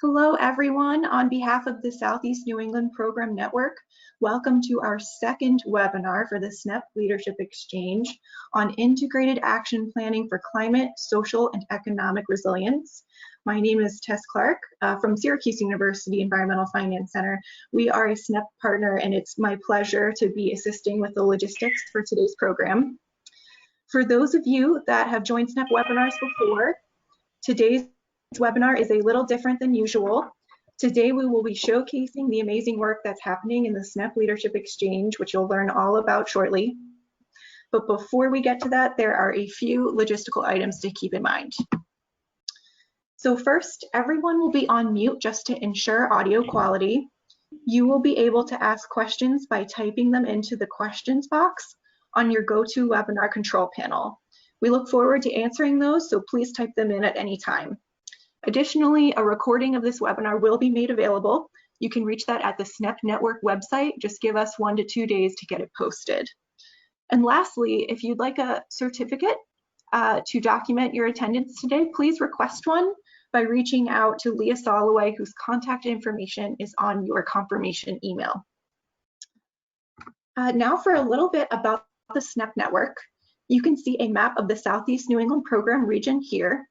Hello, everyone. On behalf of the Southeast New England Program Network, welcome to our second webinar for the SNEP Leadership Exchange on Integrated Action Planning for Climate, Social, and Economic Resilience. My name is Tess Clark from Syracuse University Environmental Finance Center. We are a SNEP partner, and it's my pleasure to be assisting with the logistics for today's program. For those of you that have joined SNEP webinars before, today's webinar is a little different than usual. Today we will be showcasing the amazing work that's happening in the SNEP Leadership Exchange, which you'll learn all about shortly. But before we get to that, there are a few logistical items to keep in mind. So first, everyone will be on mute just to ensure audio quality. You will be able to ask questions by typing them into the questions box on your GoToWebinar control panel. We look forward to answering those, so please type them in at any time. Additionally, a recording of this webinar will be made available. You can reach that at the SNEP Network website. Just give us 1 to 2 days to get it posted. And lastly, if you'd like a certificate to document your attendance today, please request one by reaching out to Leah Soloway, whose contact information is on your confirmation email. Now for a little bit about the SNEP Network. You can see a map of the Southeast New England program region here.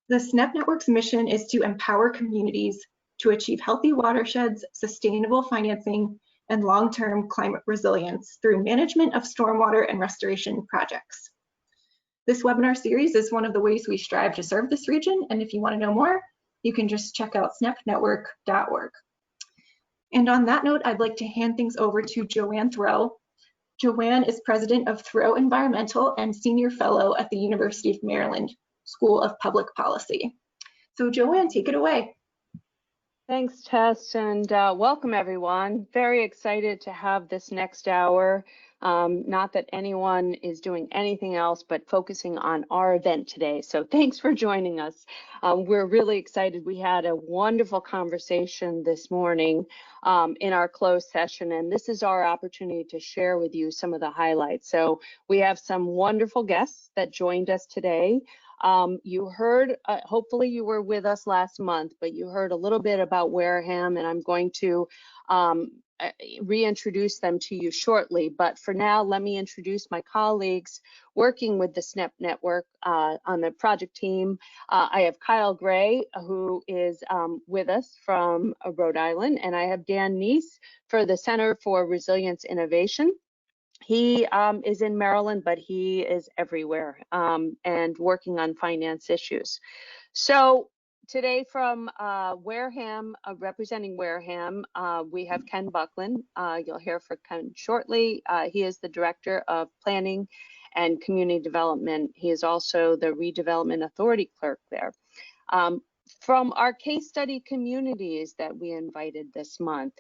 The SNEP Network's mission is to empower communities to achieve healthy watersheds, sustainable financing, and long-term climate resilience through management of stormwater and restoration projects. This webinar series is one of the ways we strive to serve this region, and if you want to know more, you can just check out snepnetwork.org. And on that note, I'd like to hand things over to Joanne Throw. Joanne is president of Throw Environmental and senior fellow at the University of Maryland School of Public Policy. So Joanne, take it away. Thanks, Tess, and welcome everyone. Very excited to have this next hour. Not that anyone is doing anything else but focusing on our event today. So thanks for joining us. We're really excited. We had a wonderful conversation this morning in our closed session, and this is our opportunity to share with you some of the highlights. So we have some wonderful guests that joined us today. You heard, hopefully you were with us last month, but you heard a little bit about Wareham, and I'm going to reintroduce them to you shortly. But for now, let me introduce my colleagues working with the SNEP Network on the project team. I have Kyle Gray, who is with us from Rhode Island, and I have Dan Neese for the Center for Resilience Innovation. He is in Maryland, but he is everywhere and working on finance issues. So today from Wareham, representing Wareham, we have Ken Buckland. You'll hear from Ken shortly. He is the Director of Planning and Community Development. He is also the Redevelopment Authority Clerk there. From our case study communities that we invited this month,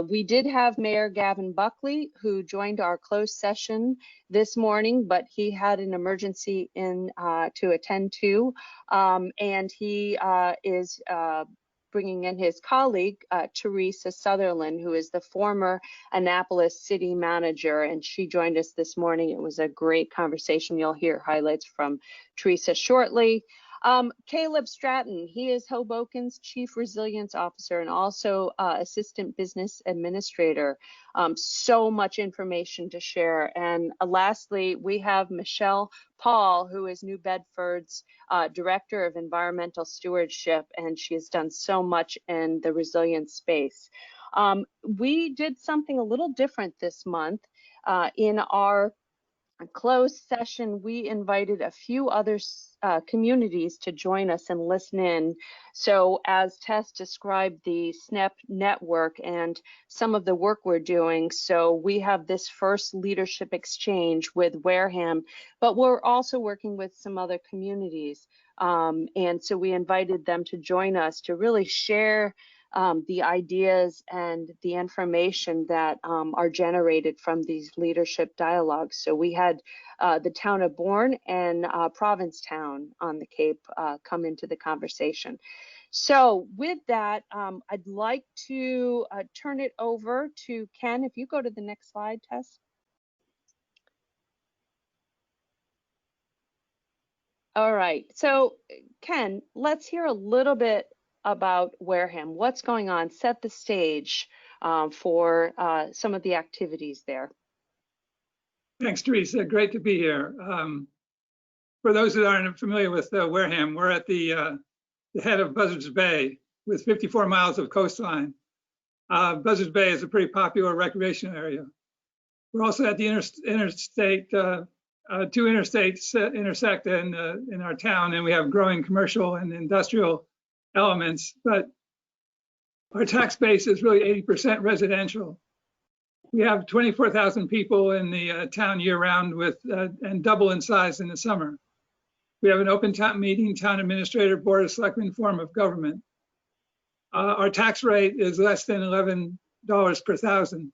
we did have Mayor Gavin Buckley, who joined our closed session this morning, but he had an emergency to attend to, and he is bringing in his colleague, Teresa Sutherland, who is the former Annapolis city manager, and she joined us this morning. It was a great conversation. You'll hear highlights from Teresa shortly. Caleb Stratton, he is Hoboken's Chief Resilience Officer and also Assistant Business Administrator. So much information to share. And lastly, we have Michelle Paul, who is New Bedford's Director of Environmental Stewardship, and she has done so much in the resilience space. We did something a little different this month. In our closed session, we invited a few other communities to join us and listen in. So as Tess described the SNEP network and some of the work we're doing, so we have this first leadership exchange with Wareham, but we're also working with some other communities. And so we invited them to join us to really share the ideas and the information that are generated from these leadership dialogues. So we had the town of Bourne and Provincetown on the Cape come into the conversation. So with that, I'd like to turn it over to Ken. If you go to the next slide, Tess. All right, so Ken, let's hear a little bit about Wareham. What's going on? Set the stage for some of the activities there. Thanks, Teresa. Great to be here. For those that aren't familiar with Wareham, we're at the head of Buzzards Bay with 54 miles of coastline. Buzzards Bay is a pretty popular recreation area. We're also at the interstate, two interstates intersect in our town, and we have growing commercial and industrial elements, but our tax base is really 80% residential. We have 24,000 people in the town year-round and double in size in the summer. We have an open town meeting, town administrator, board of selectmen form of government. Our tax rate is less than $11 per thousand.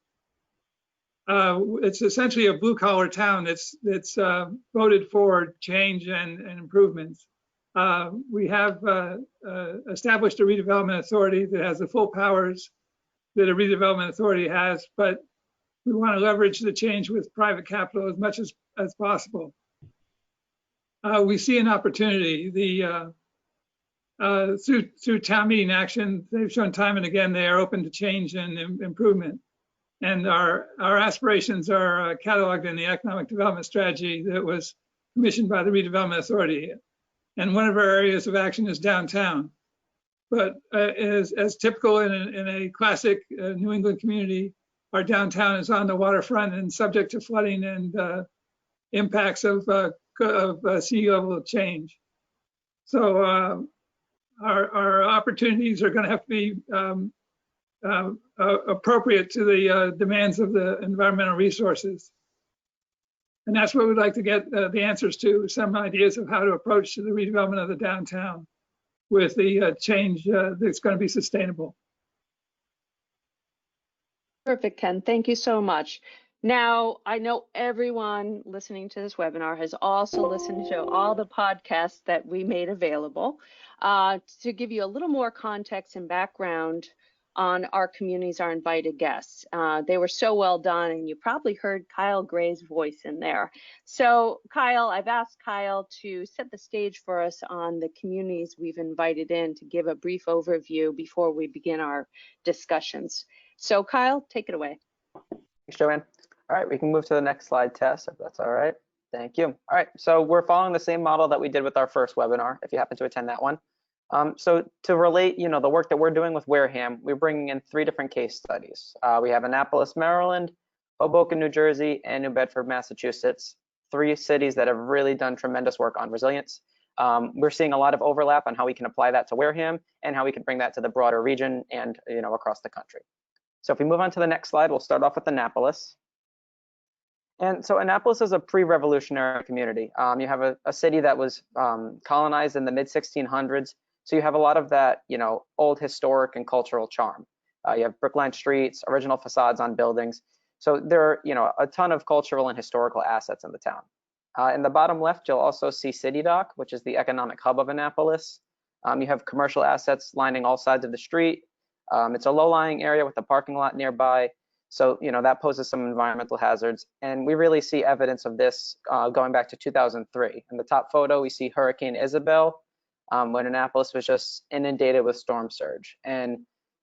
It's essentially a blue-collar town that's voted for change and improvements. We have established a redevelopment authority that has the full powers that a redevelopment authority has, but we want to leverage the change with private capital as much as possible. We see an opportunity. Through town meeting action, they've shown time and again they are open to change and improvement. And our aspirations are cataloged in the economic development strategy that was commissioned by the Redevelopment Authority. And one of our areas of action is downtown. But as typical in a classic New England community, our downtown is on the waterfront and subject to flooding and impacts of sea level change. So our opportunities are going to have to be appropriate to the demands of the environmental resources. And that's what we'd like to get the answers to, some ideas of how to approach the redevelopment of the downtown with the change that's going to be sustainable. Perfect, Ken. Thank you so much. Now, I know everyone listening to this webinar has also listened to all the podcasts that we made available. To give you a little more context and background on our communities, our invited guests. They were so well done, and you probably heard Kyle Gray's voice in there. So Kyle, I've asked Kyle to set the stage for us on the communities we've invited in to give a brief overview before we begin our discussions. So Kyle, take it away. Thanks, Joanne. All right, we can move to the next slide, Tess, if that's all right. Thank you. All right, so we're following the same model that we did with our first webinar, if you happen to attend that one. So to relate, the work that we're doing with Wareham, we're bringing in 3 different case studies. We have Annapolis, Maryland, Hoboken, New Jersey, and New Bedford, Massachusetts, 3 cities that have really done tremendous work on resilience. We're seeing a lot of overlap on how we can apply that to Wareham and how we can bring that to the broader region and across the country. So if we move on to the next slide, we'll start off with Annapolis. And so Annapolis is a pre-revolutionary community. You have a city that was colonized in the mid-1600s. So you have a lot of that, old historic and cultural charm. You have brick-lined streets, original facades on buildings. So there are, a ton of cultural and historical assets in the town. In the bottom left, you'll also see City Dock, which is the economic hub of Annapolis. You have commercial assets lining all sides of the street. It's a low-lying area with a parking lot nearby. So, that poses some environmental hazards. And we really see evidence of this going back to 2003. In the top photo, we see Hurricane Isabel, when Annapolis was just inundated with storm surge. And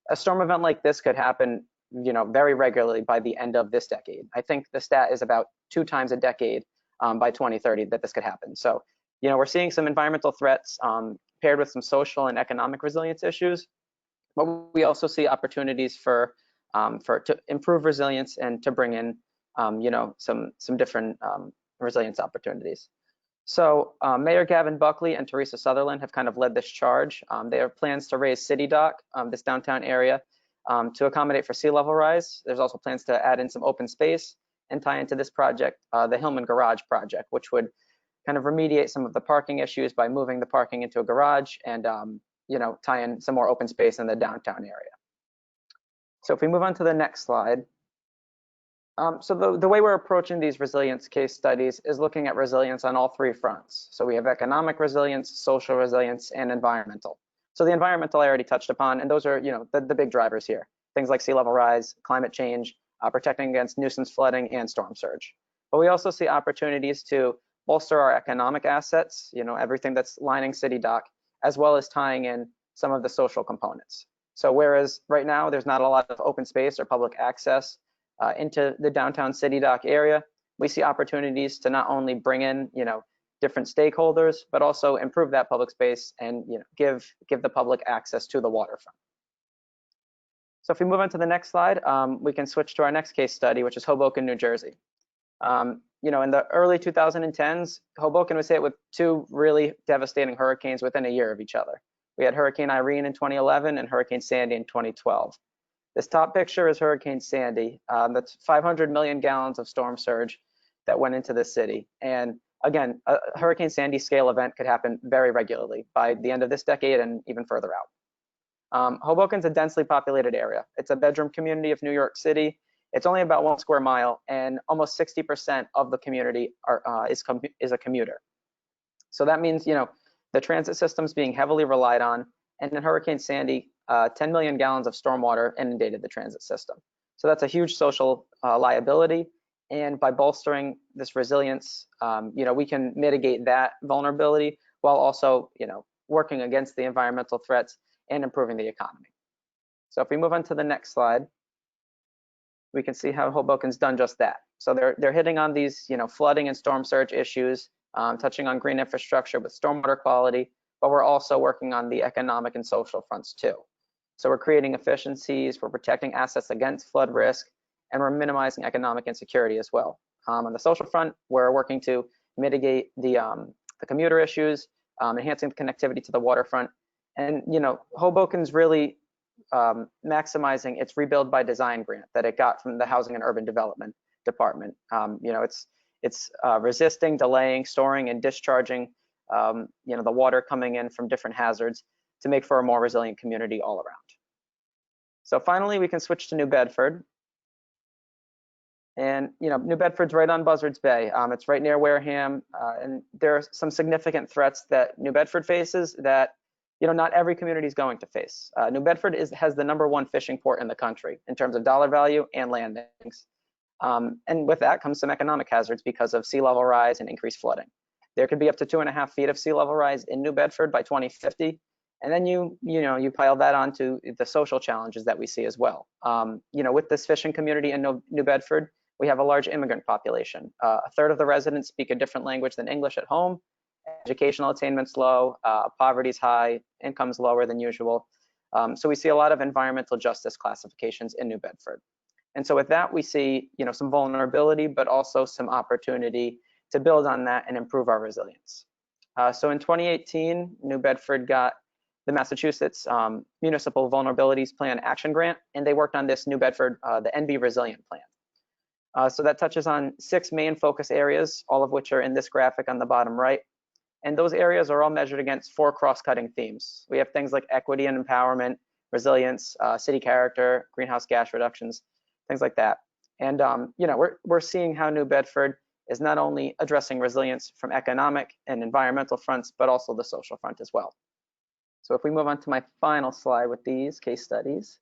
a storm event like this could happen, very regularly by the end of this decade. I think the stat is about 2 times a decade by 2030 that this could happen. So, we're seeing some environmental threats paired with some social and economic resilience issues. But we also see opportunities to improve resilience and to bring in, some different resilience opportunities. So Mayor Gavin Buckley and Teresa Sutherland have kind of led this charge. They have plans to raise City Dock, this downtown area, to accommodate for sea level rise. There's also plans to add in some open space and tie into this project, the Hillman Garage project, which would kind of remediate some of the parking issues by moving the parking into a garage and tie in some more open space in the downtown area. So if we move on to the next slide. So the way we're approaching these resilience case studies is looking at resilience on all 3 fronts. So we have economic resilience, social resilience, and environmental. So the environmental I already touched upon, and those are the big drivers here. Things like sea level rise, climate change, protecting against nuisance flooding and storm surge. But we also see opportunities to bolster our economic assets, everything that's lining City Dock, as well as tying in some of the social components. So whereas right now there's not a lot of open space or public access into the downtown city dock area, we see opportunities to not only bring in, different stakeholders, but also improve that public space and give the public access to the waterfront. So if we move on to the next slide, we can switch to our next case study, which is Hoboken, New Jersey. In the early 2010s, Hoboken was hit with two really devastating hurricanes within a year of each other. We had Hurricane Irene in 2011 and Hurricane Sandy in 2012. This top picture is Hurricane Sandy. That's 500 million gallons of storm surge that went into the city. And again, a Hurricane Sandy scale event could happen very regularly by the end of this decade and even further out. Hoboken's a densely populated area. It's a bedroom community of New York City. It's only about 1 square mile, and almost 60% of the community is a commuter. So that means, the transit system's being heavily relied on, and in Hurricane Sandy, 10 million gallons of stormwater inundated the transit system. So that's a huge social liability, and by bolstering this resilience, we can mitigate that vulnerability while also, working against the environmental threats and improving the economy. So if we move on to the next slide, we can see how Hoboken's done just that. So they're hitting on these, flooding and storm surge issues, touching on green infrastructure with stormwater quality, but we're also working on the economic and social fronts too. So we're creating efficiencies, we're protecting assets against flood risk, and we're minimizing economic insecurity as well. On the social front, we're working to mitigate the commuter issues, enhancing the connectivity to the waterfront. And, Hoboken's really maximizing its Rebuild by Design grant that it got from the Housing and Urban Development Department. It's resisting, delaying, storing, and discharging, the water coming in from different hazards to make for a more resilient community all around. So finally, we can switch to New Bedford. And New Bedford's right on Buzzards Bay. It's right near Wareham, and there are some significant threats that New Bedford faces that not every community is going to face. New Bedford has the #1 fishing port in the country in terms of dollar value and landings. And with that comes some economic hazards because of sea level rise and increased flooding. There could be up to 2.5 feet of sea level rise in New Bedford by 2050. And then you pile that onto the social challenges that we see as well. With this fishing community in New Bedford, we have a large immigrant population. A third of the residents speak a different language than English at home. Educational attainment's low, poverty's high, income's lower than usual. So we see a lot of environmental justice classifications in New Bedford. And so with that, we see some vulnerability, but also some opportunity to build on that and improve our resilience. So in 2018, New Bedford got the Massachusetts Municipal Vulnerabilities Plan Action Grant, and they worked on this New Bedford, the NB Resilient Plan. So that touches on 6 main focus areas, all of which are in this graphic on the bottom right. And those areas are all measured against 4 cross-cutting themes. We have things like equity and empowerment, resilience, city character, greenhouse gas reductions, things like that. And we're seeing how New Bedford is not only addressing resilience from economic and environmental fronts, but also the social front as well. So if we move on to my final slide with these case studies,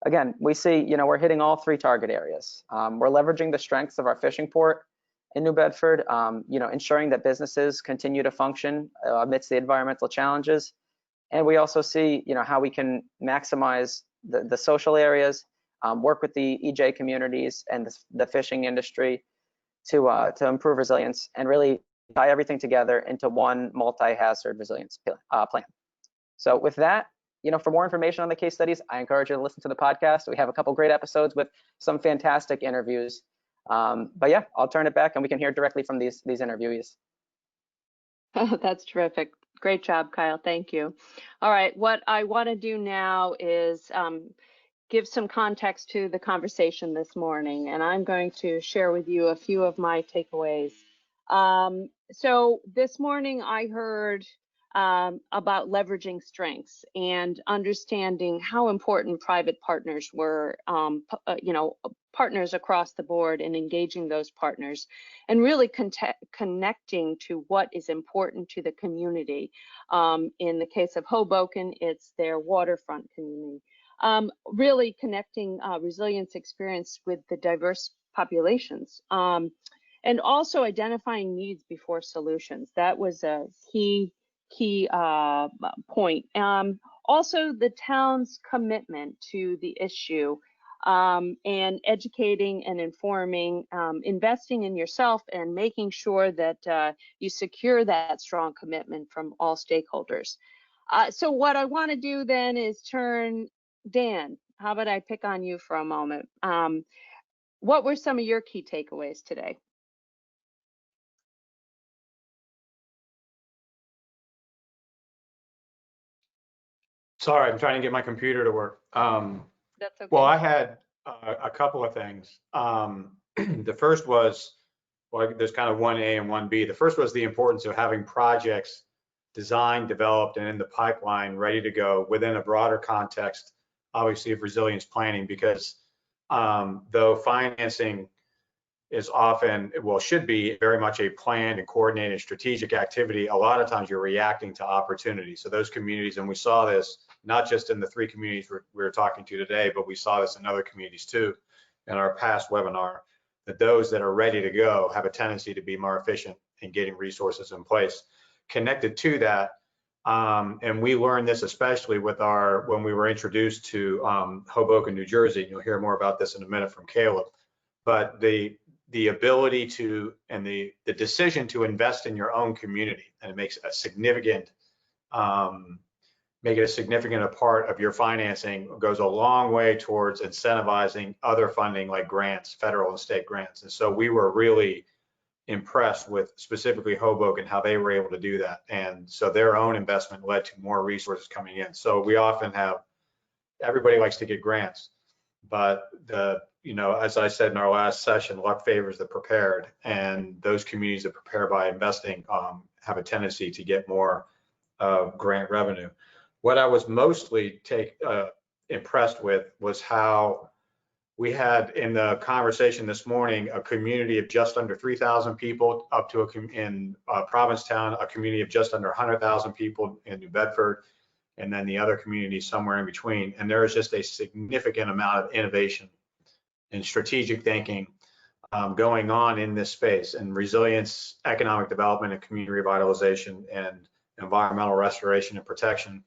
again, we see we're hitting all 3 target areas. We're leveraging the strengths of our fishing port in New Bedford, ensuring that businesses continue to function amidst the environmental challenges. And we also see, how we can maximize the social areas, work with the EJ communities and the fishing industry to improve resilience and really tie everything together into one multi-hazard resilience plan. So with that, for more information on the case studies, I encourage you to listen to the podcast. We have a couple great episodes with some fantastic interviews. But yeah, I'll turn it back and we can hear directly from these interviewees. Oh, that's terrific. Great job, Kyle. Thank you. All right, what I want to do now is give some context to the conversation this morning, and I'm going to share with you a few of my takeaways. So this morning I heard about leveraging strengths and understanding how important private partners were, partners across the board, and engaging those partners and really connecting to what is important to the community. In the case of Hoboken, it's their waterfront community. Really connecting resilience experience with the diverse populations, and also identifying needs before solutions. That was a key key point. Also, the town's commitment to the issue, and educating and informing, investing in yourself and making sure that you secure that strong commitment from all stakeholders. So what I want to do then is turn, Dan, how about I pick on you for a moment? What were some of your key takeaways today? Sorry, I'm trying to get my computer to work. That's okay. Well, I had a couple of things. The first was, well, there's kind of 1A and 1B. The first was the importance of having projects designed, developed, and in the pipeline ready to go within a broader context, obviously, of resilience planning, because though financing is often, well, should be very much a planned and coordinated strategic activity, a lot of times you're reacting to opportunities. So those communities, and we saw this not just in the 3 communities we were talking to today, but we saw this in other communities too in our past webinar, that those that are ready to go have a tendency to be more efficient in getting resources in place. Connected to that, and we learned this especially with when we were introduced to Hoboken, New Jersey. You'll hear more about this in a minute from Caleb, but the ability to, and the decision to invest in your own community, and it makes a significant, make it a significant a part of your financing, goes a long way towards incentivizing other funding like grants, federal and state grants. And so we were really impressed with specifically Hoboken, how they were able to do that. And so their own investment led to more resources coming in. So we often have, everybody likes to get grants, but as I said in our last session, luck favors the prepared, and those communities that prepare by investing have a tendency to get more grant revenue. What I was mostly impressed with was how we had in the conversation this morning a community of just under 3,000 people up to in Provincetown, a community of just under 100,000 people in New Bedford, and then the other communities somewhere in between. And there is just a significant amount of innovation and strategic thinking going on in this space, and resilience, economic development, and community revitalization, and environmental restoration and protection.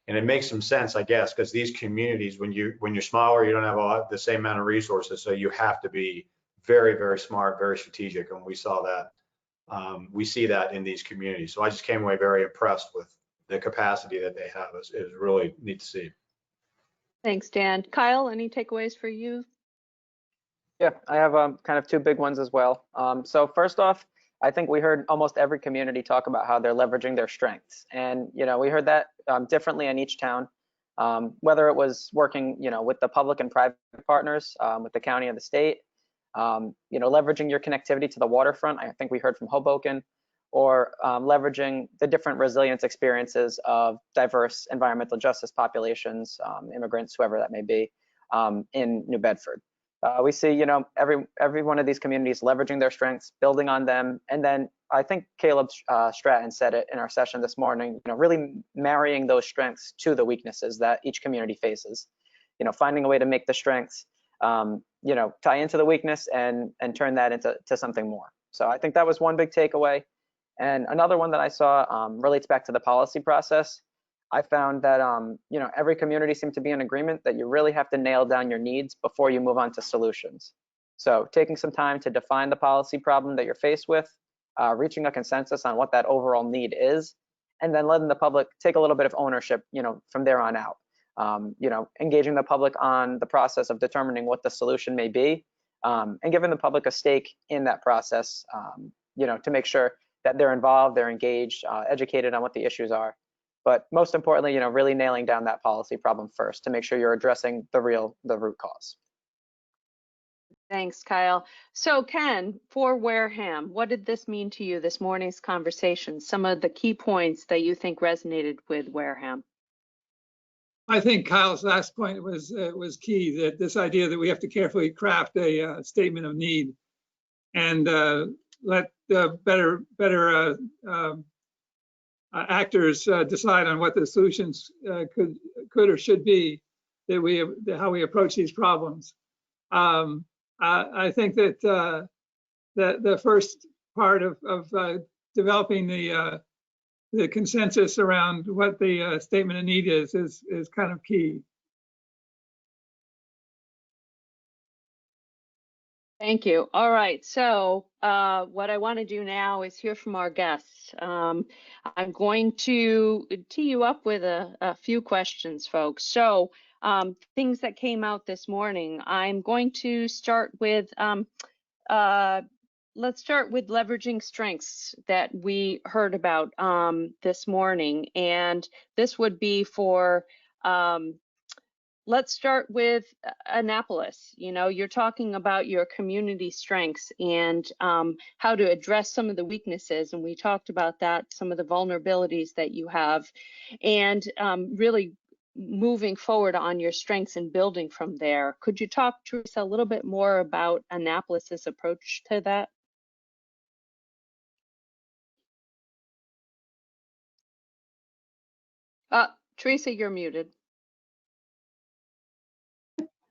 And it makes some sense, I guess, because these communities, when you're smaller, you don't have the same amount of resources, so you have to be very, very smart, very strategic, and we saw that. We see that in these communities. So I just came away very impressed with the capacity that they have. It was really neat to see. Thanks, Dan. Kyle, any takeaways for you? Yeah, I have kind of 2 big ones as well. So first off, I think we heard almost every community talk about how they're leveraging their strengths. And, we heard that differently in each town, whether it was working, with the public and private partners, with the county and the state, leveraging your connectivity to the waterfront. I think we heard from Hoboken, or leveraging the different resilience experiences of diverse environmental justice populations, immigrants, whoever that may be, in New Bedford. We see, every one of these communities leveraging their strengths, building on them, and then I think Caleb Stratton said it in our session this morning, really marrying those strengths to the weaknesses that each community faces. Finding a way to make the strengths, tie into the weakness and turn that into something more. So I think that was one big takeaway. And another one that I saw relates back to the policy process. I found that every community seemed to be in agreement that you really have to nail down your needs before you move on to solutions. So taking some time to define the policy problem that you're faced with, reaching a consensus on what that overall need is, and then letting the public take a little bit of ownership, from there on out. Engaging the public on the process of determining what the solution may be, and giving the public a stake in that process, to make sure that they're involved, they're engaged, educated on what the issues are. But most importantly, really nailing down that policy problem first to make sure you're addressing the root cause. Thanks, Kyle. So Ken, for Wareham, what did this mean to you, this morning's conversation? Some of the key points that you think resonated with Wareham? I think Kyle's last point was key, that this idea that we have to carefully craft a statement of need and let better actors decide on what the solutions could or should be, how we approach these problems. I think that the first part of developing the the consensus around what the statement of need is kind of key. Thank you. All right, so what I want to do now is hear from our guests. I'm going to tee you up with a few questions, folks. So things that came out this morning, I'm going to start with, let's start with leveraging strengths that we heard about this morning. And this would be for, let's start with Annapolis. You know, you're talking about your community strengths and how to address some of the weaknesses. And we talked about that, some of the vulnerabilities that you have, and really moving forward on your strengths and building from there. Could you talk, Teresa, a little bit more about Annapolis's approach to that? Teresa, you're muted.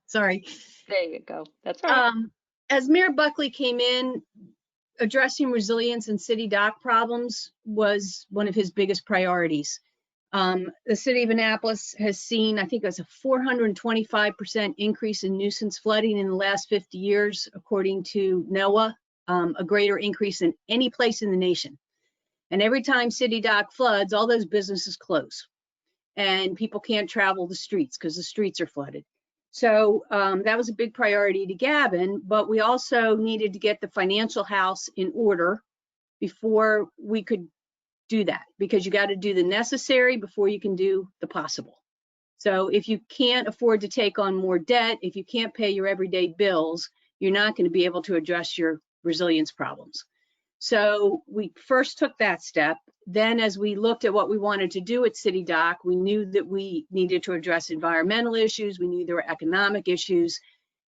Sorry. There you go. That's all right. As Mayor Buckley came in, addressing resilience and city dock problems was one of his biggest priorities. The city of Annapolis has seen, I think it was a 425% increase in nuisance flooding in the last 50 years, according to NOAA, a greater increase than any place in the nation. And every time city dock floods, all those businesses close and people can't travel the streets because the streets are flooded. So that was a big priority to Gavin, but we also needed to get the financial house in order before we could do that, because you got to do the necessary before you can do the possible. So if you can't afford to take on more debt, if you can't pay your everyday bills, you're not going to be able to address your resilience problems. So we first took that step. Then as we looked at what we wanted to do at City Dock, we knew that we needed to address environmental issues. We knew there were economic issues.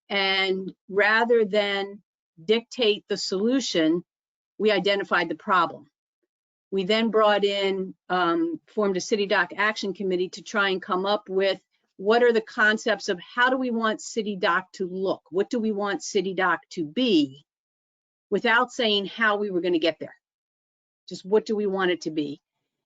And rather than dictate the solution, we identified the problem. We then brought in, formed a City Dock Action Committee to try and come up with what are the concepts of how do we want City Dock to look? What do we want City Dock to be, without saying how we were going to get there? Just what do we want it to be?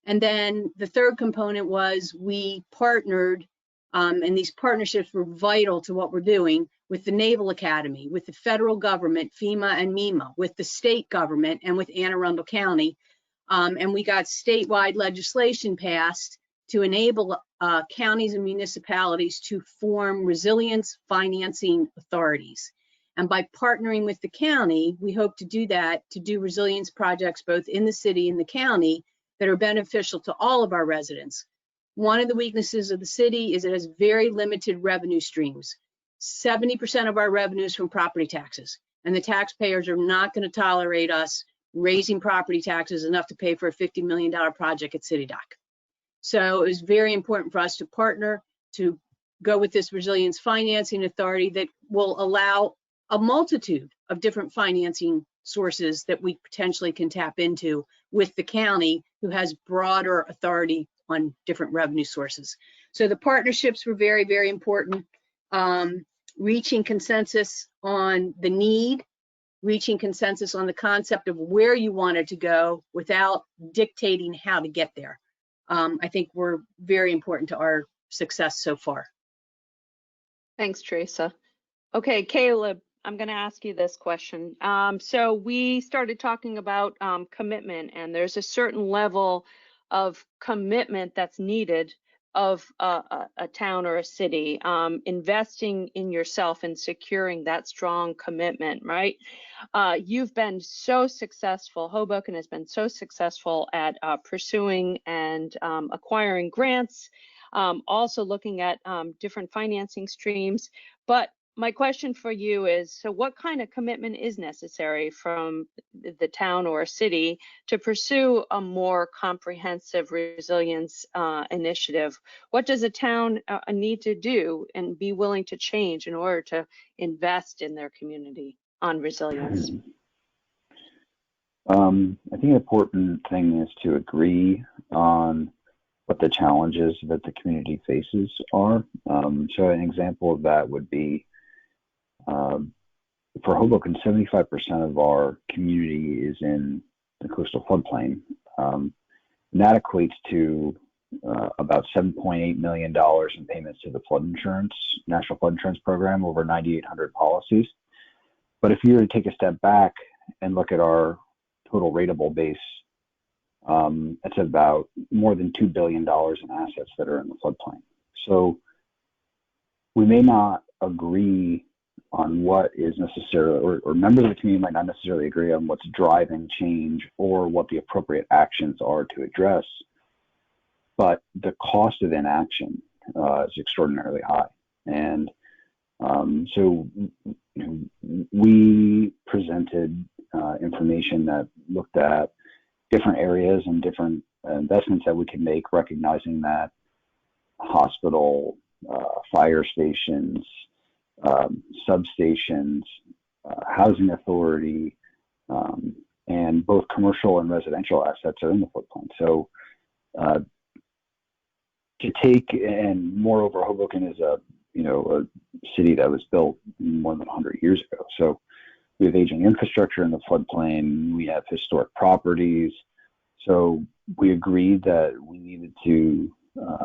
And then the third component was we partnered, and these partnerships were vital to what we're doing, with the Naval Academy, with the federal government, FEMA and MEMA, with the state government, and with Anne Arundel County. And we got statewide legislation passed to enable counties and municipalities to form resilience financing authorities. And by partnering with the county, we hope to do that, to do resilience projects both in the city and the county that are beneficial to all of our residents. One of the weaknesses of the city is it has very limited revenue streams. 70% of our revenue is from property taxes, and the taxpayers are not going to tolerate us raising property taxes enough to pay for a $50 million project at City Dock. So it was very important for us to partner to go with this resilience financing authority that will allow a multitude of different financing sources that we potentially can tap into with the county, who has broader authority on different revenue sources. So the partnerships were very, very important. Reaching consensus on the need, reaching consensus on the concept of where you wanted to go without dictating how to get there, I think were very important to our success so far. Thanks, Teresa. Okay, Caleb, I'm going to ask you this question. So we started talking about commitment, and there's a certain level of commitment that's needed of a town or a city, investing in yourself and securing that strong commitment, right? You've been so successful, Hoboken has been so successful at pursuing and acquiring grants, also looking at different financing streams. But my question for you is, so what kind of commitment is necessary from the town or city to pursue a more comprehensive resilience initiative? What does a town need to do and be willing to change in order to invest in their community on resilience? I think the important thing is to agree on what the challenges that the community faces are. So an example of that would be, for Hoboken, 75% of our community is in the coastal floodplain. And that equates to about $7.8 million in payments to the flood insurance, National Flood Insurance Program, over 9,800 policies. But if you were to take a step back and look at our total rateable base, it's about more than $2 billion in assets that are in the floodplain. So we may not agree on what is necessarily, or members of the community might not necessarily agree on what's driving change or what the appropriate actions are to address, but the cost of inaction is extraordinarily high. And so we presented information that looked at different areas and different investments that we can make, recognizing that hospital, fire stations, substations, housing authority, and both commercial and residential assets are in the floodplain. So to take, and moreover, Hoboken is a city that was built more than 100 years ago. So we have aging infrastructure in the floodplain. We have historic properties. So we agreed that we needed to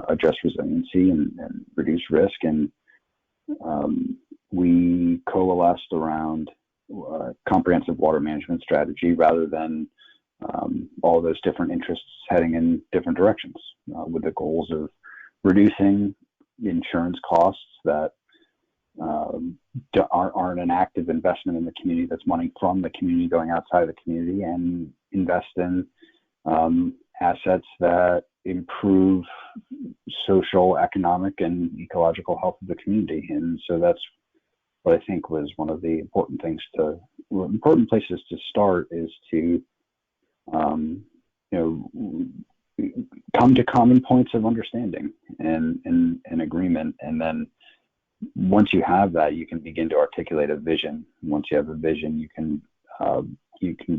address resiliency and reduce risk. And we coalesced around a comprehensive water management strategy rather than all those different interests heading in different directions, with the goals of reducing insurance costs that aren't an active investment in the community, that's money from the community going outside of the community, and invest in assets that improve social, economic, and ecological health of the community. And so that's what I think was one of the important places to start, is to come to common points of understanding and agreement. And then once you have that, you can begin to articulate a vision. Once you have a vision, you can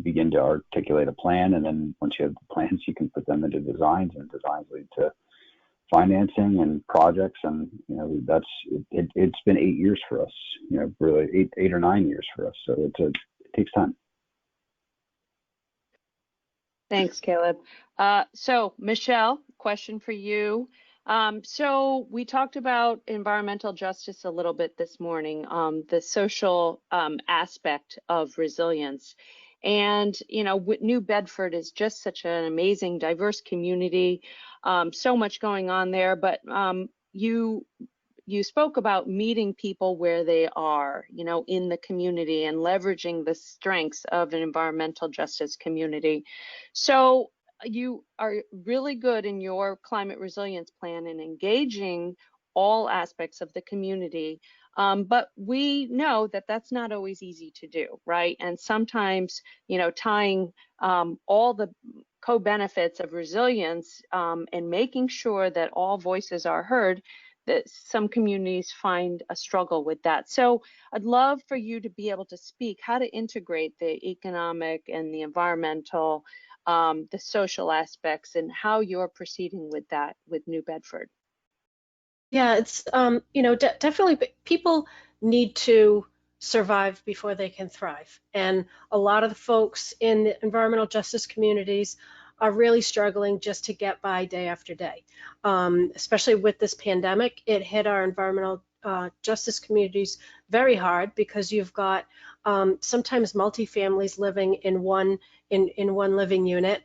begin to articulate a plan. And then once you have the plans, you can put them into designs, and designs lead to financing and projects. And it's been 8 years for us, really 8 or 9 years for us. So it takes time. Thanks, Caleb. So Michelle, question for you. So we talked about environmental justice a little bit this morning, the social aspect of resilience. And, New Bedford is just such an amazing, diverse community, so much going on there. But you spoke about meeting people where they are, in the community, and leveraging the strengths of an environmental justice community. So you are really good in your climate resilience plan in engaging all aspects of the community. But we know that that's not always easy to do, right? And sometimes, tying all the co-benefits of resilience and making sure that all voices are heard, that some communities find a struggle with that. So I'd love for you to be able to speak how to integrate the economic and the environmental, the social aspects, and how you're proceeding with that with New Bedford. Yeah, it's, definitely people need to survive before they can thrive. And a lot of the folks in the environmental justice communities are really struggling just to get by day after day. Especially with this pandemic, it hit our environmental justice communities very hard, because you've got sometimes multi-families living in one living unit.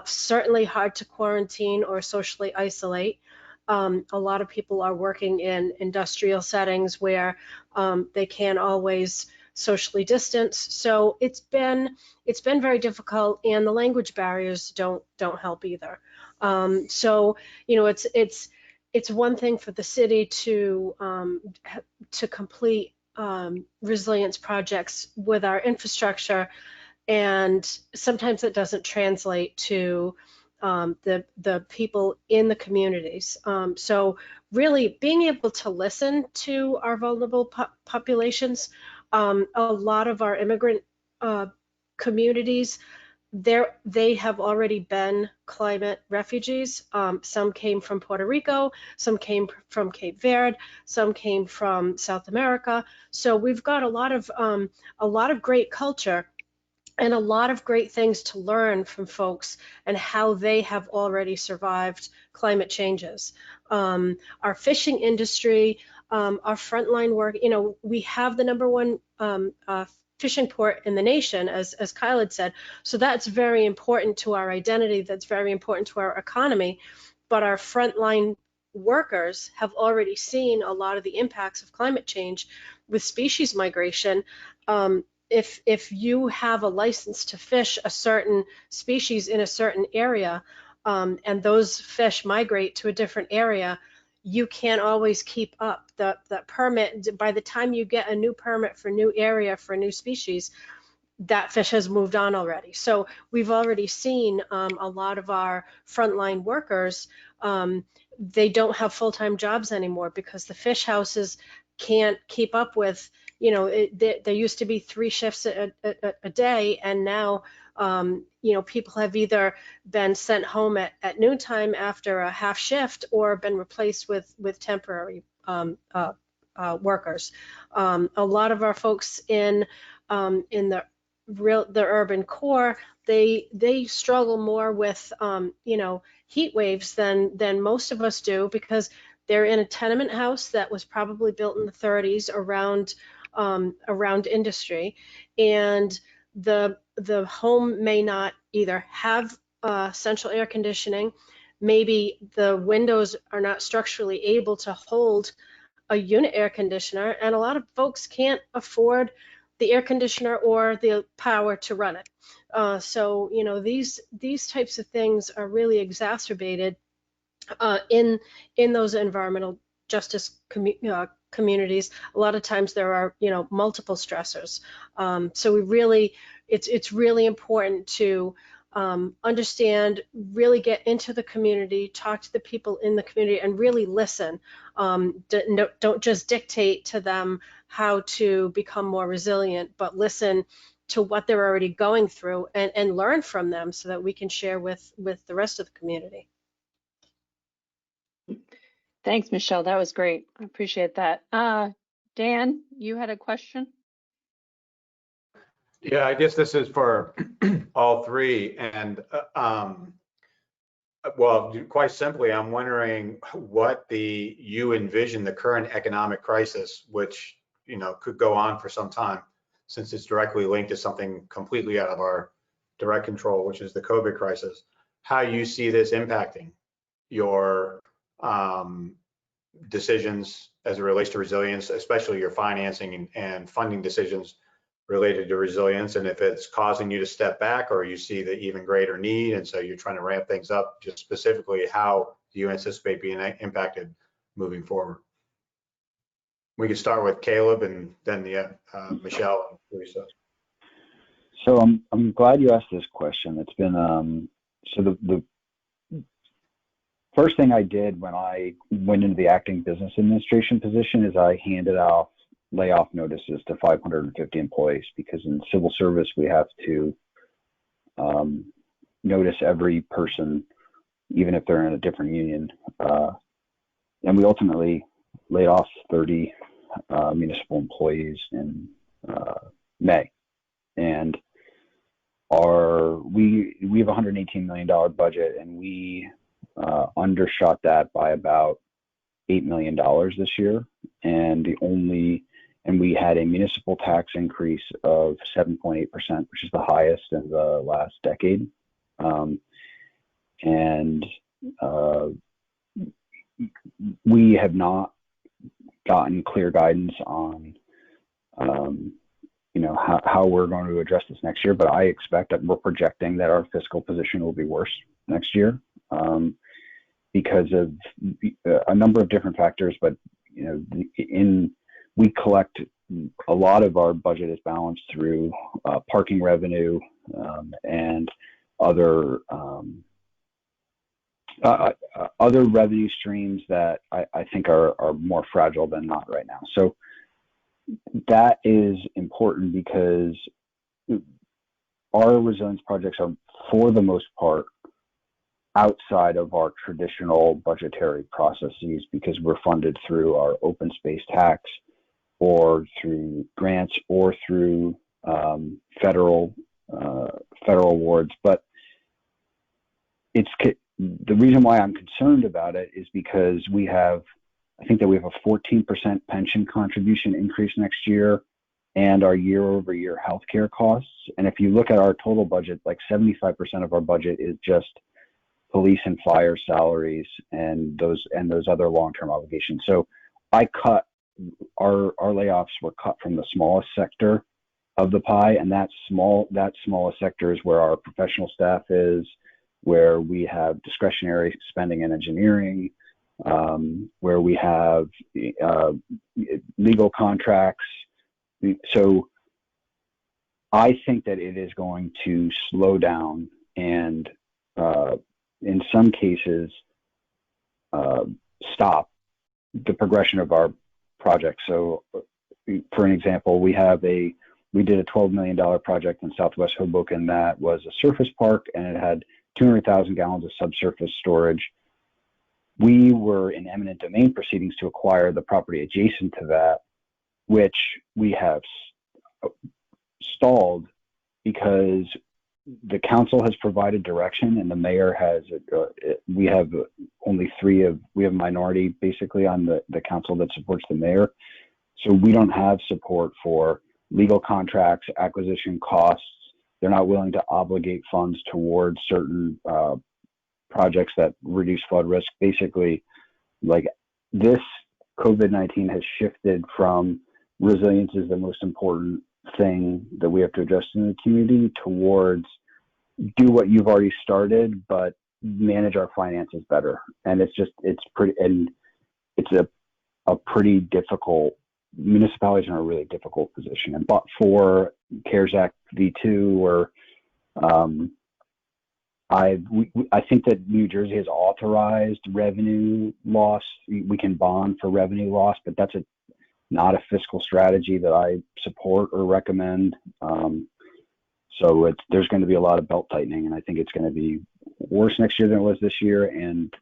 Certainly hard to quarantine or socially isolate. A lot of people are working in industrial settings where they can't always socially distance. So it's been very difficult, and the language barriers don't help either. So it's one thing for the city to complete resilience projects with our infrastructure, and sometimes it doesn't translate to the people in the communities. So really being able to listen to our vulnerable populations. A lot of our immigrant communities, they have already been climate refugees. Some came from Puerto Rico, some came from Cape Verde, some came from South America. So we've got a lot of great culture. and a lot of great things to learn from folks and how they have already survived climate changes. Our fishing industry, our frontline work, you know, we have the #1 fishing port in the nation, as Kyle had said. So that's very important to our identity. That's very important to our economy. But our frontline workers have already seen a lot of the impacts of climate change with species migration. If you have a license to fish a certain species in a certain area, and those fish migrate to a different area, you can't always keep up. The permit, by the time you get a new permit for a new area for a new species, that fish has moved on already. So we've already seen a lot of our frontline workers, they don't have full-time jobs anymore because the fish houses can't keep up with, you know, there used to be 3 shifts a day, and now, you know, people have either been sent home at noontime after a half shift or been replaced with temporary workers. A lot of our folks in the urban core, they struggle more with you know, heat waves than most of us do, because they're in a tenement house that was probably built in the 30s around industry, and the home may not either have central air conditioning, maybe the windows are not structurally able to hold a unit air conditioner, and a lot of folks can't afford the air conditioner or the power to run it. So, you know, these types of things are really exacerbated in those environmental justice communities. A lot of times there are, you know, multiple stressors. So we really, it's really important to understand, really get into the community, talk to the people in the community, and really listen. Don't just dictate to them how to become more resilient, but listen to what they're already going through and learn from them so that we can share with the rest of the community. Thanks, Michelle. That was great. I appreciate that. Dan, you had a question? Yeah, I guess this is for all three. And well, quite simply, I'm wondering what you envision the current economic crisis, which, you know, could go on for some time, since it's directly linked to something completely out of our direct control, which is the COVID crisis, how you see this impacting your decisions as it relates to resilience, especially your financing and funding decisions related to resilience, and if it's causing you to step back or you see the even greater need and so you're trying to ramp things up. Just specifically, how do you anticipate being impacted moving forward? We could start with Caleb and then Michelle and Teresa. So I'm glad you asked this question. It's been so the first thing I did when I went into the acting business administration position is I handed out layoff notices to 550 employees, because in civil service we have to notice every person, even if they're in a different union. And we ultimately laid off 30 municipal employees in May. And we have a $118 million budget, and we undershot that by about $8 million this year. And we had a municipal tax increase of 7.8%, which is the highest in the last decade. And we have not gotten clear guidance on, you know, how we're going to address this next year. But I expect that we're projecting that our fiscal position will be worse next year because of a number of different factors. But you know, we collect a lot of our budget is balanced through parking revenue and other revenue streams that I think are more fragile than not right now. So that is important because our resilience projects are, for the most part, outside of our traditional budgetary processes, because we're funded through our open space tax or through grants or through federal federal awards. But the reason why I'm concerned about it is because I think that we have a 14% pension contribution increase next year, and our year-over-year healthcare costs. And if you look at our total budget, like 75% of our budget is just police and fire salaries and those other long-term obligations. So our layoffs were cut from the smallest sector of the pie, and that smallest sector is where our professional staff is, where we have discretionary spending in engineering, where we have legal contracts. So I think that it is going to slow down and in some cases stop the progression of our project. So for an example, we did a $12 million project in Southwest Hoboken that was a surface park, and it had 200,000 gallons of subsurface storage. We were in eminent domain proceedings to acquire the property adjacent to that, which we have stalled because the council has provided direction and the mayor has, we have minority basically on the council that supports the mayor. So we don't have support for legal contracts, acquisition costs. They're not willing to obligate funds towards certain projects that reduce flood risk. Basically, like, this COVID-19 has shifted from resilience is the most important thing that we have to address in the community towards do what you've already started, but manage our finances better. And it's a pretty difficult, municipalities are in a really difficult position. And but for CARES Act V2, or I think that New Jersey has authorized revenue loss. We can bond for revenue loss, but that's not a fiscal strategy that I support or recommend. So there's going to be a lot of belt tightening, and I think it's going to be worse next year than it was this year. And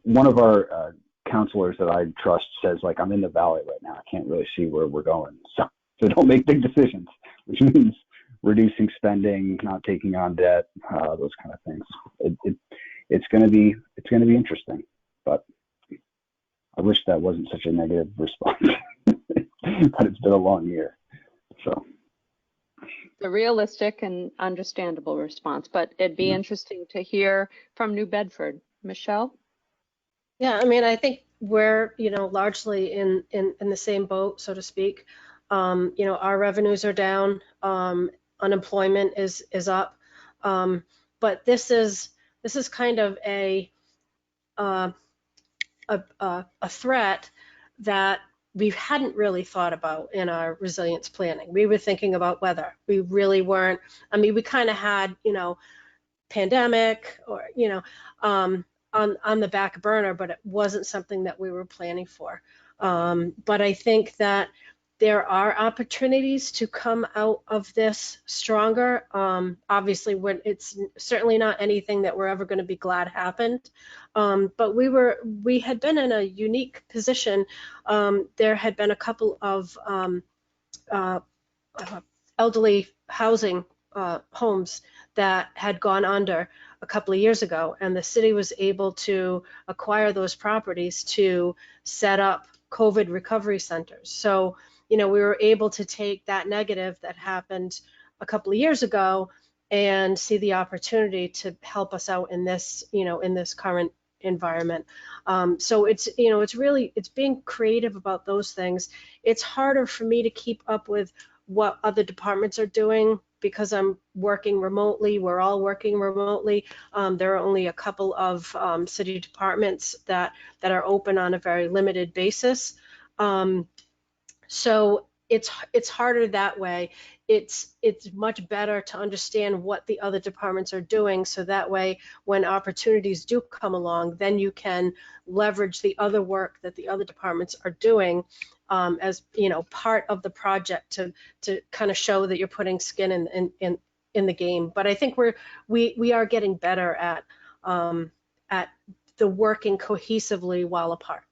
one of our counselors that I trust says, like, I'm in the valley right now. I can't really see where we're going. So don't make big decisions, which means reducing spending, not taking on debt, those kind of things. It's going to be interesting, but I wish that wasn't such a negative response. But it's been a long year. So a realistic and understandable response, but it'd be interesting to hear from New Bedford. Michelle? Yeah, I mean, I think we're, largely in the same boat, so to speak. Our revenues are down, unemployment is up, but this is kind of a threat that we hadn't really thought about in our resilience planning. We were thinking about weather. We really weren't. I mean, we kind of had, pandemic or, on the back burner, but it wasn't something that we were planning for. But I think that there are opportunities to come out of this stronger. Obviously, it's certainly not anything that we're ever going to be glad happened. But we had been in a unique position. There had been a couple of elderly housing homes that had gone under a couple of years ago, and the city was able to acquire those properties to set up COVID recovery centers. So, we were able to take that negative that happened a couple of years ago and see the opportunity to help us out in this, in this current environment. So it's being creative about those things. It's harder for me to keep up with what other departments are doing because I'm working remotely. We're all working remotely. There are only a couple of city departments that are open on a very limited basis. So it's harder that way. It's much better to understand what the other departments are doing, so that way when opportunities do come along, then you can leverage the other work that the other departments are doing as part of the project to kind of show that you're putting skin in the game. But I think we are getting better at the working cohesively while apart.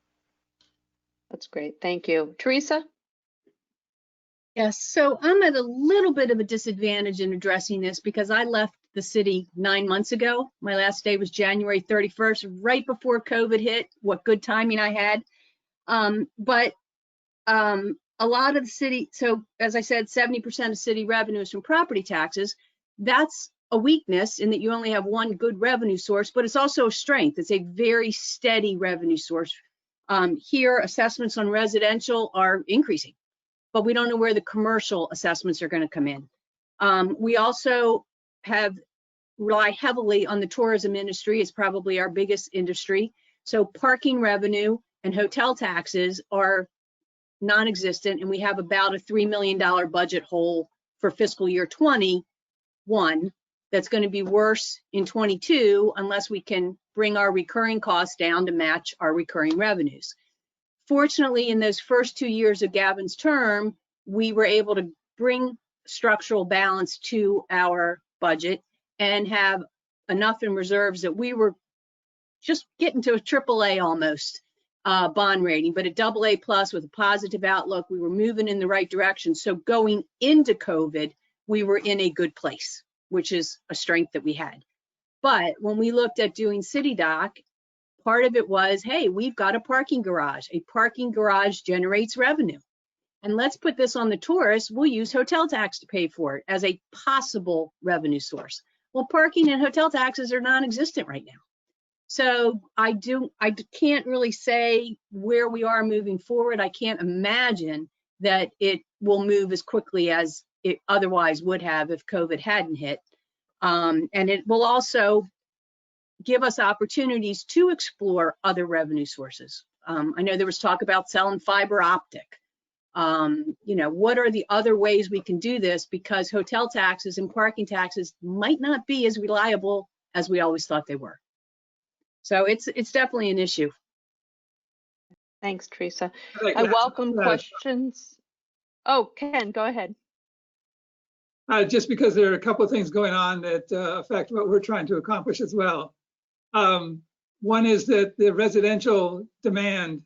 That's great. Thank you. Teresa? Yes, so I'm at a little bit of a disadvantage in addressing this because I left the city 9 months ago. My last day was January 31st, right before COVID hit. What good timing I had. But a lot of the city, so as I said, 70% of city revenue is from property taxes. That's a weakness in that you only have one good revenue source, but it's also a strength. It's a very steady revenue source. Here, assessments on residential are increasing, but we don't know where the commercial assessments are going to come in. We also rely heavily on the tourism industry. It's probably our biggest industry. So parking revenue and hotel taxes are non-existent, and we have about a $3 million budget hole for fiscal year 21 that's going to be worse in 22 unless we can bring our recurring costs down to match our recurring revenues. Fortunately, in those first 2 years of Gavin's term, we were able to bring structural balance to our budget and have enough in reserves that we were just getting to a AAA almost bond rating, but a AA plus with a positive outlook. We were moving in the right direction. So going into COVID, we were in a good place, which is a strength that we had. But when we looked at doing City Dock, part of it was, hey, we've got a parking garage. A parking garage generates revenue. And let's put this on the tourists. We'll use hotel tax to pay for it as a possible revenue source. Well, parking and hotel taxes are non-existent right now. So I can't really say where we are moving forward. I can't imagine that it will move as quickly as it otherwise would have if COVID hadn't hit. And it will also give us opportunities to explore other revenue sources. I know there was talk about selling fiber optic. What are the other ways we can do this? Because hotel taxes and parking taxes might not be as reliable as we always thought they were. So it's definitely an issue. Thanks, Teresa. I welcome questions. Oh, Ken, go ahead. Just because there are a couple of things going on that affect what we're trying to accomplish as well. One is that the residential demand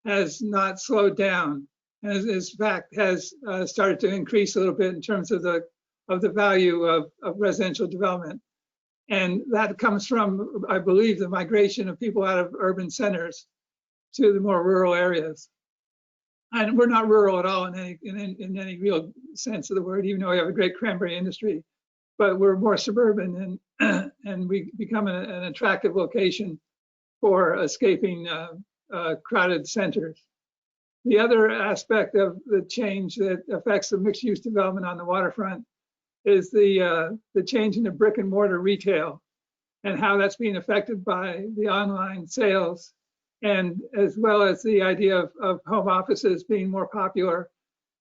has not slowed down, and in fact has started to increase a little bit in terms of the value of residential development. And that comes from, I believe, the migration of people out of urban centers to the more rural areas. And we're not rural at all in any real sense of the word, even though we have a great cranberry industry. But we're more suburban, and we become an attractive location for escaping crowded centers. The other aspect of the change that affects the mixed-use development on the waterfront is the change in the brick and mortar retail and how that's being affected by the online sales, and as well as the idea of home offices being more popular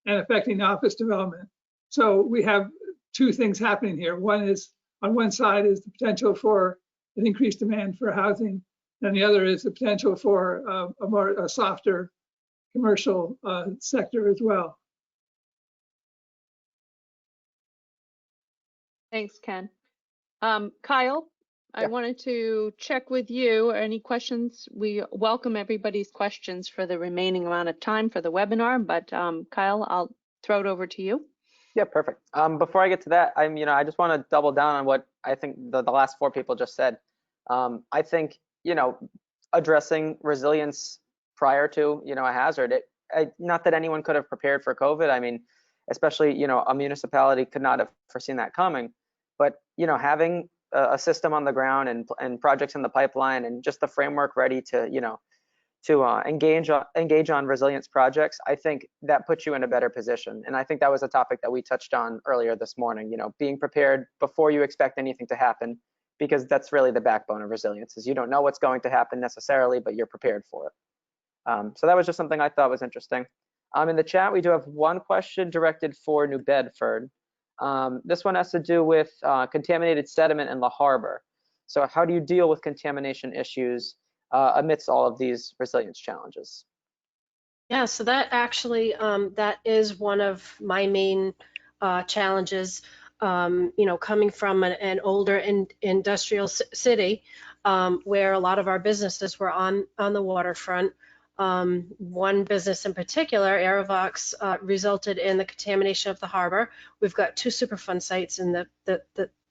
and affecting office development. So we have two things happening here. One is, on one side is the potential for an increased demand for housing, and the other is the potential for a softer commercial sector as well. Thanks, Ken. Kyle, I wanted to check with you. Any questions? We welcome everybody's questions for the remaining amount of time for the webinar, but Kyle, I'll throw it over to you. Yeah, perfect. Before I get to that, I just want to double down on what I think the last four people just said. I think, addressing resilience prior to, a hazard, not that anyone could have prepared for COVID. I mean, especially, a municipality could not have foreseen that coming. But, having a system on the ground and projects in the pipeline and just the framework ready to, engage on resilience projects, I think that puts you in a better position. And I think that was a topic that we touched on earlier this morning, being prepared before you expect anything to happen, because that's really the backbone of resilience, is you don't know what's going to happen necessarily, but you're prepared for it. So that was just something I thought was interesting. In the chat, we do have one question directed for New Bedford. This one has to do with contaminated sediment in the harbor. So how do you deal with contamination issues amidst all of these resilience challenges? Yeah, so that actually, that is one of my main challenges, coming from an older industrial city where a lot of our businesses were on the waterfront. One business in particular, Aerovox, resulted in the contamination of the harbor. We've got 2 Superfund sites in the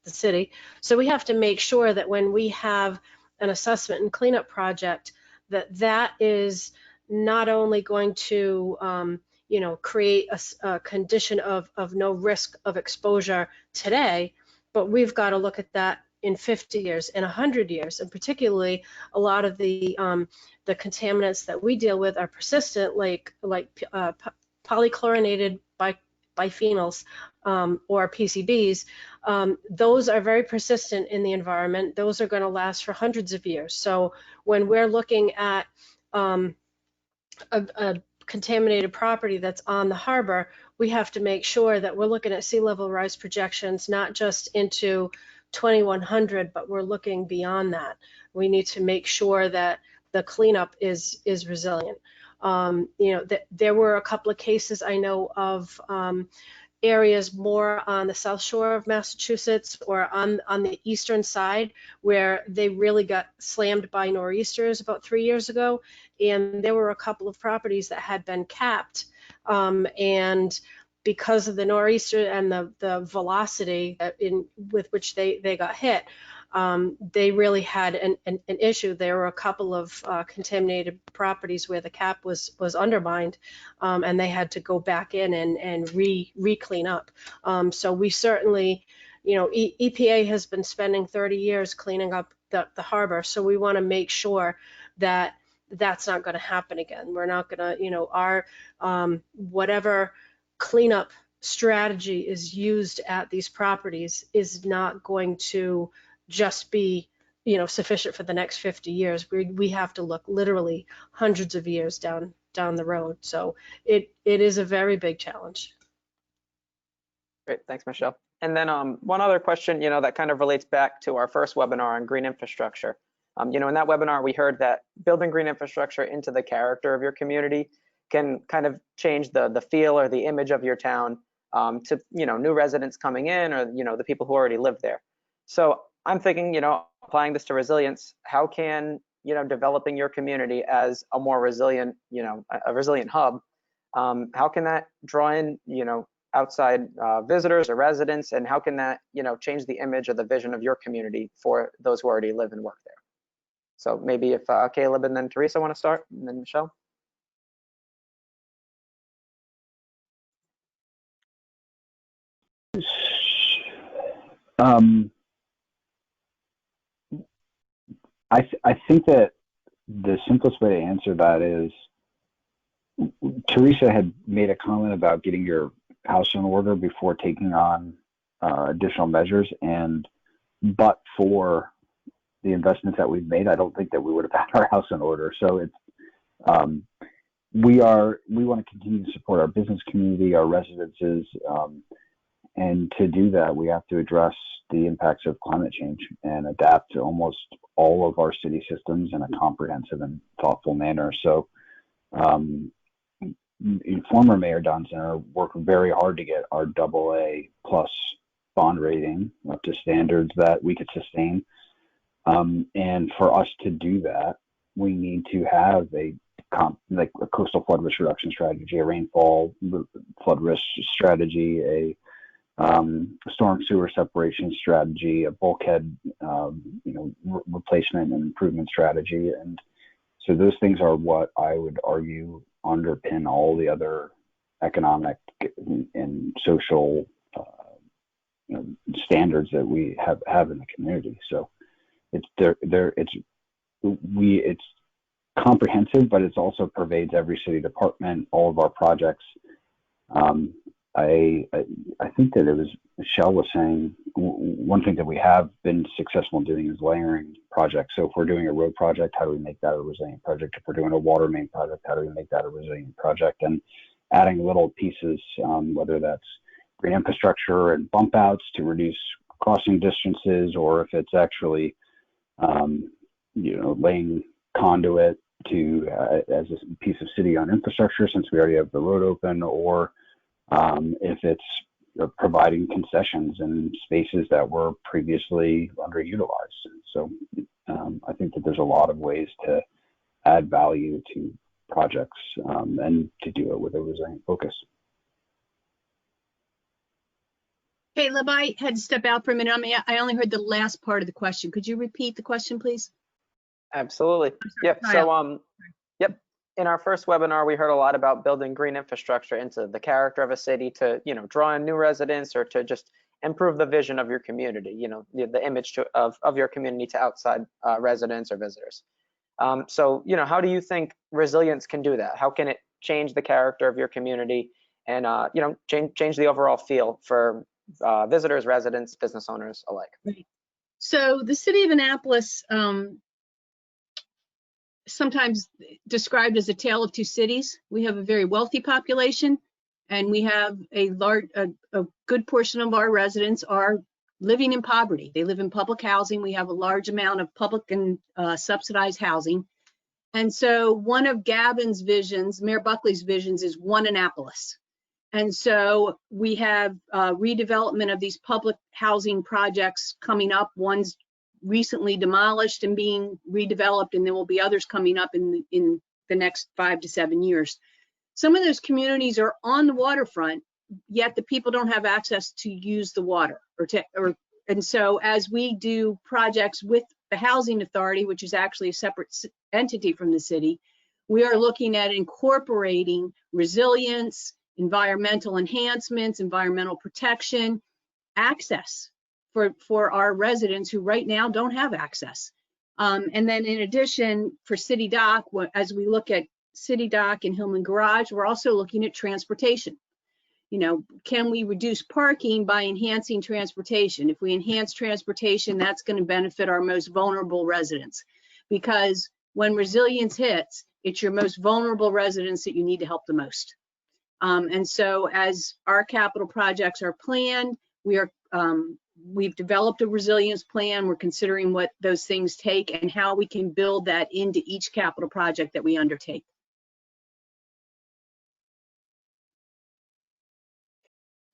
city. So we have to make sure that when we have an assessment and cleanup project, that is not only going to create a condition of no risk of exposure today, but we've got to look at that in 50 years, in 100 years, and particularly a lot of the contaminants that we deal with are persistent, like polychlorinated biphenyls or PCBs. Those are very persistent in the environment. Those are going to last for hundreds of years. So when we're looking at a contaminated property that's on the harbor, we have to make sure that we're looking at sea level rise projections, not just into 2100, but we're looking beyond that. We need to make sure that the cleanup is resilient. There were a couple of cases I know of areas more on the south shore of Massachusetts or on the eastern side where they really got slammed by nor'easters about 3 years ago, and there were a couple of properties that had been capped, and because of the nor'easter and the velocity with which they got hit, they really had an issue. There were a couple of contaminated properties where the cap was undermined, and they had to go back in and re-clean up. So we certainly, EPA has been spending 30 years cleaning up the harbor, so we want to make sure that that's not going to happen again. We're not going to, our whatever cleanup strategy is used at these properties is not going to just be sufficient for the next 50 years. We have to look literally hundreds of years down the road. So it is a very big challenge. Great, thanks, Michelle. And then one other question, that kind of relates back to our first webinar on green infrastructure. In that webinar, we heard that building green infrastructure into the character of your community can kind of change the feel or the image of your town to new residents coming in, or the people who already live there. So I'm thinking, applying this to resilience, how can developing your community as a more resilient, a resilient hub, how can that draw in outside visitors or residents, and how can that change the image or the vision of your community for those who already live and work there? So maybe if Caleb and then Teresa want to start, and then Michelle. I think that the simplest way to answer that is, Teresa had made a comment about getting your house in order before taking on additional measures, but for the investments that we've made, I don't think that we would have had our house in order. So it's we want to continue to support our business community, our residences, and to do that, we have to address the impacts of climate change and adapt to almost all of our city systems in a comprehensive and thoughtful manner. So former Mayor Don Zinner worked very hard to get our AA+ bond rating up to standards that we could sustain. And for us to do that, we need to have a coastal flood risk reduction strategy, a rainfall flood risk strategy, a storm sewer separation strategy, a bulkhead, replacement and improvement strategy. And so those things are what I would argue underpin all the other economic and social standards that we have in the community. So it's comprehensive, but it also pervades every city department, all of our projects. I think that it was Michelle was saying one thing that we have been successful in doing is layering projects. So if we're doing a road project, how do we make that a resilient project? If we're doing a water main project, how do we make that a resilient project? And adding little pieces, whether that's green infrastructure and bump outs to reduce crossing distances, or if it's actually laying conduit to as a piece of city-owned infrastructure, since we already have the road open, or if it's providing concessions in spaces that were previously underutilized. So I think that there's a lot of ways to add value to projects and to do it with a resilient focus. Caleb, I had to step out for a minute. I only heard the last part of the question. Could you repeat the question, please? Absolutely. Yep. So, yep. In our first webinar, we heard a lot about building green infrastructure into the character of a city to, draw in new residents or to just improve the vision of your community, the image of your community to outside residents or visitors. So, how do you think resilience can do that? How can it change the character of your community and, change the overall feel for visitors, residents, business owners alike? Right. So the city of Annapolis, sometimes described as a tale of two cities. We have a very wealthy population, and we have a good portion of our residents are living in poverty. They live in public housing. We have a large amount of public and subsidized housing. And so one of Gavin's visions, Mayor Buckley's visions, is one Annapolis. And so we have redevelopment of these public housing projects coming up. One's recently demolished and being redeveloped, and there will be others coming up in the next 5 to 7 years. Some of those communities are on the waterfront, yet the people don't have access to use the water and so as we do projects with the Housing Authority, which is actually a separate entity from the city, we are looking at incorporating resilience, environmental enhancements, environmental protection, access for our residents who right now don't have access. And then in addition, for City Dock, as we look at City Dock and Hillman Garage, we're also looking at transportation. Can we reduce parking by enhancing transportation? If we enhance transportation, that's going to benefit our most vulnerable residents, because when resilience hits, it's your most vulnerable residents that you need to help the most. And so as our capital projects are planned, we've developed a resilience plan. We're considering what those things take and how we can build that into each capital project that we undertake.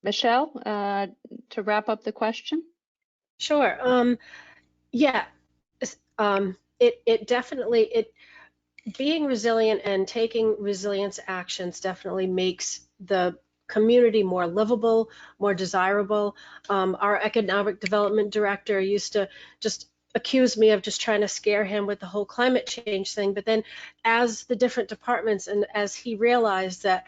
Michelle, to wrap up the question. Sure. Yeah. It definitely being resilient and taking resilience actions definitely makes the community more livable, more desirable. Our economic development director used to just accuse me of just trying to scare him with the whole climate change thing. But then as the different departments and as he realized that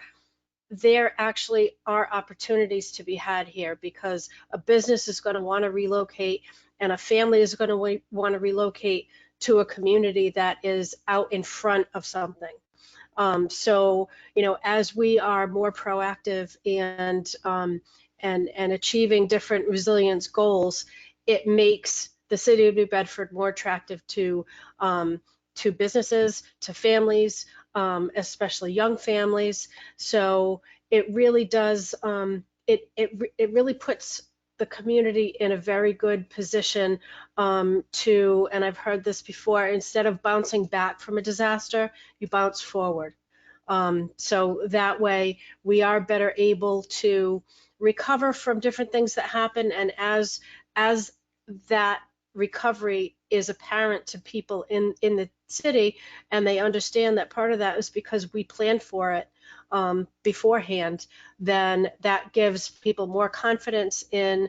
there actually are opportunities to be had here, because a business is going to want to relocate and a family is going to want to relocate to a community that is out in front of something. So, as we are more proactive and achieving different resilience goals, it makes the city of New Bedford more attractive to businesses, to families, especially young families. So it really does. It really puts the community in a very good position to, and I've heard this before, instead of bouncing back from a disaster, you bounce forward. So that way we are better able to recover from different things that happen. And as that recovery is apparent to people in the city, and they understand that part of that is because we planned for it beforehand, then that gives people more confidence in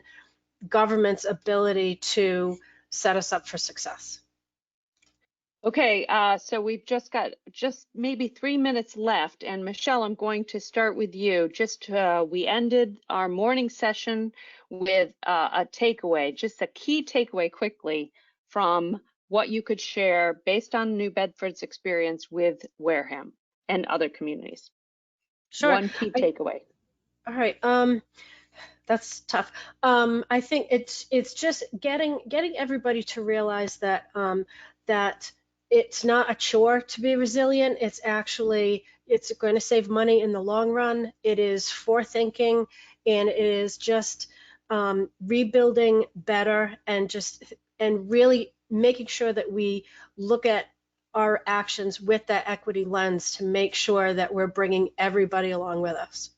government's ability to set us up for success. Okay, so we've just got maybe 3 minutes left, and Michelle, I'm going to start with you. We ended our morning session with a takeaway, just a key takeaway quickly from what you could share based on New Bedford's experience with Wareham and other communities. Sure. One key takeaway. All right. That's tough. I think it's just getting everybody to realize that that it's not a chore to be resilient. It's going to save money in the long run. It is forethinking, and it is just rebuilding better and really making sure that we look at our actions with that equity lens to make sure that we're bringing everybody along with us.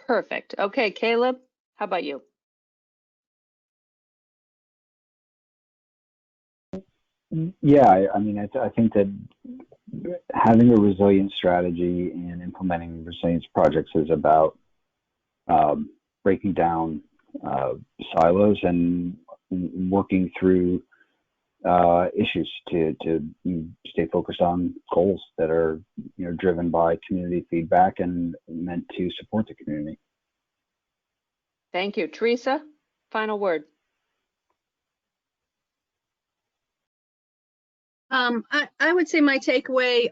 Perfect. Okay, Caleb, how about you? Yeah, I mean, I think that having a resilience strategy and implementing resilience projects is about breaking down silos and working through issues to stay focused on goals that are driven by community feedback and meant to support the community. Thank you. Teresa, final word. I would say my takeaways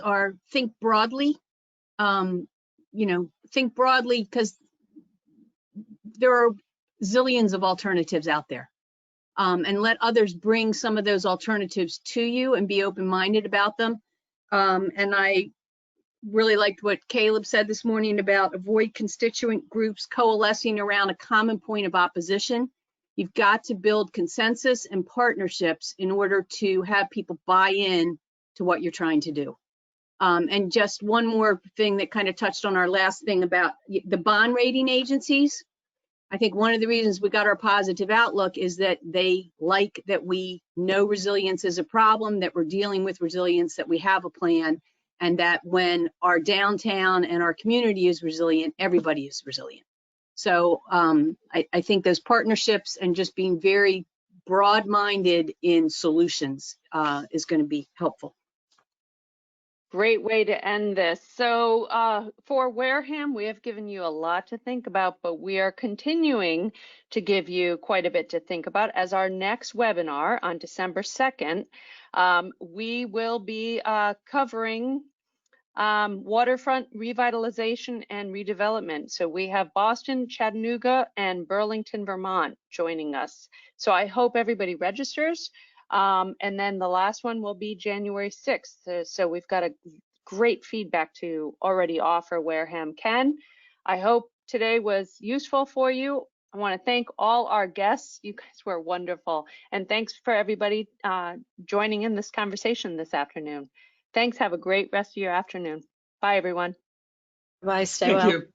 are think broadly. Think broadly because there are zillions of alternatives out there. And let others bring some of those alternatives to you and be open-minded about them. And I really liked what Caleb said this morning about avoid constituent groups coalescing around a common point of opposition. You've got to build consensus and partnerships in order to have people buy in to what you're trying to do. And just one more thing that kind of touched on our last thing about the bond rating agencies. I think one of the reasons we got our positive outlook is that they like that we know resilience is a problem, that we're dealing with resilience, that we have a plan, and that when our downtown and our community is resilient, everybody is resilient. So I think those partnerships and just being very broad-minded in solutions is going to be helpful. Great way to end this. So for Wareham, we have given you a lot to think about, but we are continuing to give you quite a bit to think about. As our next webinar on December 2nd, we will be covering waterfront revitalization and redevelopment. So we have Boston, Chattanooga, and Burlington, Vermont joining us. So I hope everybody registers. And then the last one will be January 6th. So we've got a great feedback to already offer Wareham. Ken, I hope today was useful for you. I want to thank all our guests. You guys were wonderful. And thanks for everybody joining in this conversation this afternoon. Thanks. Have a great rest of your afternoon. Bye, everyone. Bye. Stay Thank well. you.